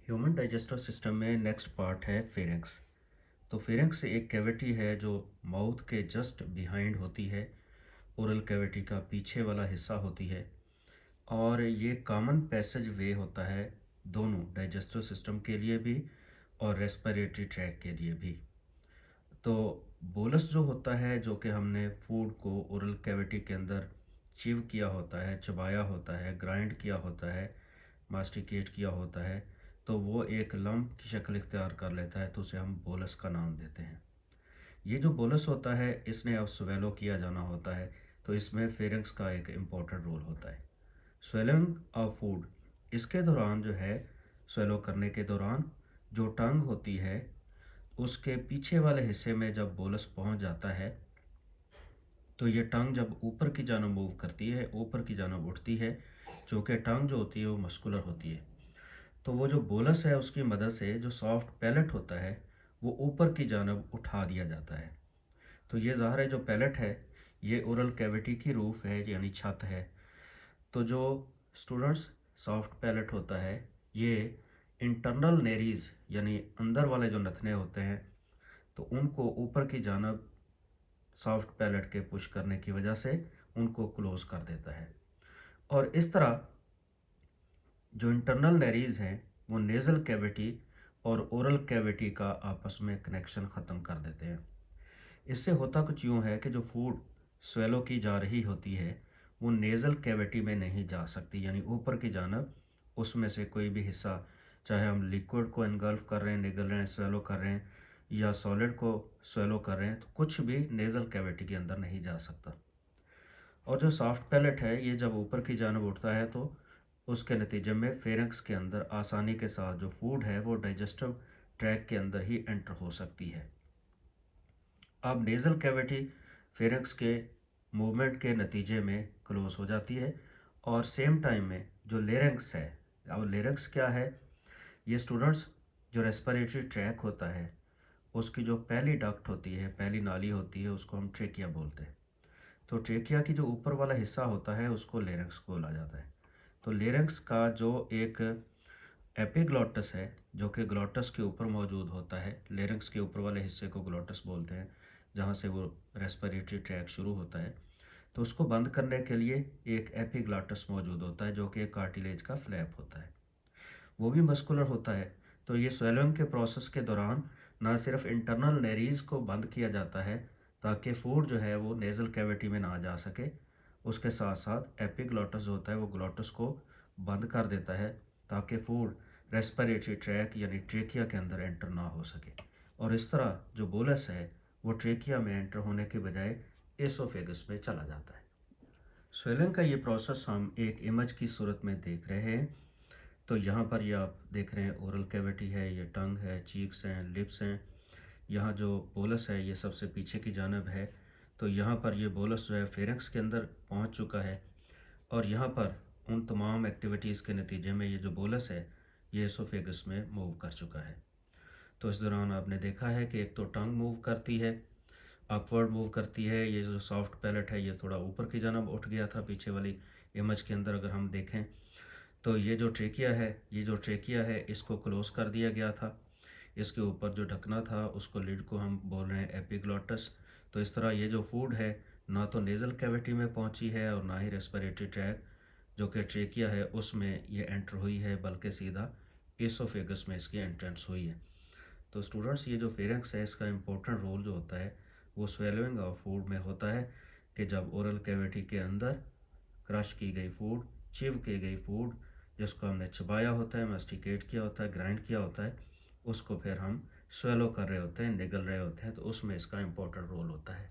Human digestive system में next part है pharynx. तो फेरेंक्स एक कैविटी है जो माउथ के जस्ट बिहाइंड होती है, ओरल कैविटी का पीछे वाला हिस्सा होती है और ये कॉमन पैसेज वे होता है दोनों डाइजेस्टिव सिस्टम के लिए भी और रेस्पिरेटरी ट्रैक के लिए भी। तो बोलस जो होता है, जो कि हमने फूड को ओरल कैविटी के अंदर चीव किया होता है, चबाया होता है, ग्राइंड किया होता है, मास्टिकेट किया होता है, तो वो एक लम्प की शक्ल इख्तियार कर लेता है, तो उसे हम बोलस का नाम देते हैं। ये जो बोलस होता है इसने अब स्वेलो किया जाना होता है, तो इसमें फेरेंक्स का एक इम्पोर्टेंट रोल होता है। स्वेलिंग ऑफ फूड, इसके दौरान जो है, स्वेलो करने के दौरान जो टंग होती है उसके पीछे वाले हिस्से में जब बोलस पहुंच जाता है, तो ये टंग जब ऊपर की जानब मूव करती है, ऊपर की जानब उठती है, चूँकि टंग जो होती है वो मस्कुलर होती है, तो वो जो बोलस है उसकी मदद से जो सॉफ्ट पैलेट होता है वो ऊपर की जानब उठा दिया जाता है। तो ये ज़ाहिर है जो पैलेट है ये ओरल कैविटी की रूफ है, यानी छत है। तो जो स्टूडेंट्स, सॉफ्ट पैलेट होता है ये इंटरनल नेरीज यानी अंदर वाले जो नथने होते हैं, तो उनको ऊपर की जानब सॉफ्ट पैलेट के पुश करने की वजह से उनको क्लोज कर देता है। और इस तरह जो इंटरनल नेरीज हैं वो नेज़ल कैविटी और ओरल कैविटी का आपस में कनेक्शन ख़त्म कर देते हैं। इससे होता कुछ यूँ है कि जो फूड स्वेलो की जा रही होती है वो नेज़ल कैविटी में नहीं जा सकती, यानी ऊपर की जानब उसमें से कोई भी हिस्सा, चाहे हम लिक्विड को इनगल्फ कर रहे हैं, निगल रहे हैं, स्वेलो कर रहे हैं, या सॉलिड को स्वेलो कर रहे हैं, तो कुछ भी नेज़ल कैविटी के अंदर नहीं जा सकता। और जो सॉफ्ट पैलेट है ये जब ऊपर की जानब उठता है तो उसके नतीजे में फेरेंक्स के अंदर आसानी के साथ जो फूड है वो डाइजेस्टिव ट्रैक के अंदर ही एंटर हो सकती है। अब नेज़ल कैविटी फेरेंक्स के मूवमेंट के नतीजे में क्लोज हो जाती है और सेम टाइम में जो लेरेंक्स है, अब लेरेंक्स क्या है, ये स्टूडेंट्स जो रेस्पिरेटरी ट्रैक होता है उसकी जो पहली डक्ट होती है, पहली नाली होती है, उसको हम ट्रेकिया बोलते हैं। तो ट्रेकिया की जो ऊपर वाला हिस्सा होता है उसको लेरेंक्स बोला जाता है। तो लेरेंक्स का जो एक एपिग्लॉटस है जो कि ग्लॉटस के ऊपर मौजूद होता है, लेरेंक्स के ऊपर वाले हिस्से को ग्लॉटस बोलते हैं, जहाँ से वो रेस्पिरेटरी ट्रैक शुरू होता है, तो उसको बंद करने के लिए एक एपिग्लॉटस मौजूद होता है जो कि एक कार्टिलेज का फ्लैप होता है, वो भी मस्कुलर होता है। तो ये स्वेलिंग के प्रोसेस के दौरान ना सिर्फ इंटरनल नेरीज को बंद किया जाता है ताकि फूड जो है वो नेज़ल कैविटी में ना जा सके, उसके साथ साथ एपिग्लॉटस होता है वो ग्लॉटस को बंद कर देता है ताकि फूड रेस्पिरेटरी ट्रैक यानी ट्रेकिया के अंदर एंटर ना हो सके। और इस तरह जो बोलस है वो ट्रेकिया में एंटर होने के बजाय एसोफेगस में चला जाता है। स्वेलिंग का ये प्रोसेस हम एक इमेज की सूरत में देख रहे हैं। तो यहाँ पर ये आप देख रहे हैं ओरल कैविटी है, ये टंग है, चीक्स हैं, लिप्स हैं, यहाँ जो बोलस है ये सबसे पीछे की जानब है। तो यहाँ पर ये बोलस जो है फेरेंक्स के अंदर पहुँच चुका है और यहाँ पर उन तमाम एक्टिविटीज़ के नतीजे में ये जो बोलस है ये एसोफेगस में मूव कर चुका है। तो इस दौरान आपने देखा है कि एक तो टंग मूव करती है, अपवर्ड मूव करती है, ये जो सॉफ्ट पैलेट है ये थोड़ा ऊपर की जानब उठ गया था पीछे वाली इमेज के अंदर अगर हम देखें, तो ये जो ट्रेकिया है इसको क्लोज कर दिया गया था। इसके ऊपर जो ढकना था उसको लिड को हम बोल रहे हैं एपिग्लॉटस। तो इस तरह ये जो फूड है ना तो नेज़ल कैविटी में पहुंची है और ना ही रेस्पिरेटरी ट्रैक जो कि ट्रेकिया है उसमें ये एंटर हुई है, बल्कि सीधा एसोफेगस में इसकी एंट्रेंस हुई है। तो स्टूडेंट्स ये जो फेरेंक्स है इसका इम्पोर्टेंट रोल जो होता है वो स्वेलिंग ऑफ फूड में होता है कि जब ओरल कैविटी के अंदर क्रश की गई फूड, चिव की गई फूड जिसको हमने चबाया होता है, मास्टिकेट किया होता है, ग्राइंड किया होता है, उसको फिर हम स्वेलो कर रहे होते हैं, निगल रहे होते हैं, तो उसमें इसका इम्पोर्टेंट रोल होता है।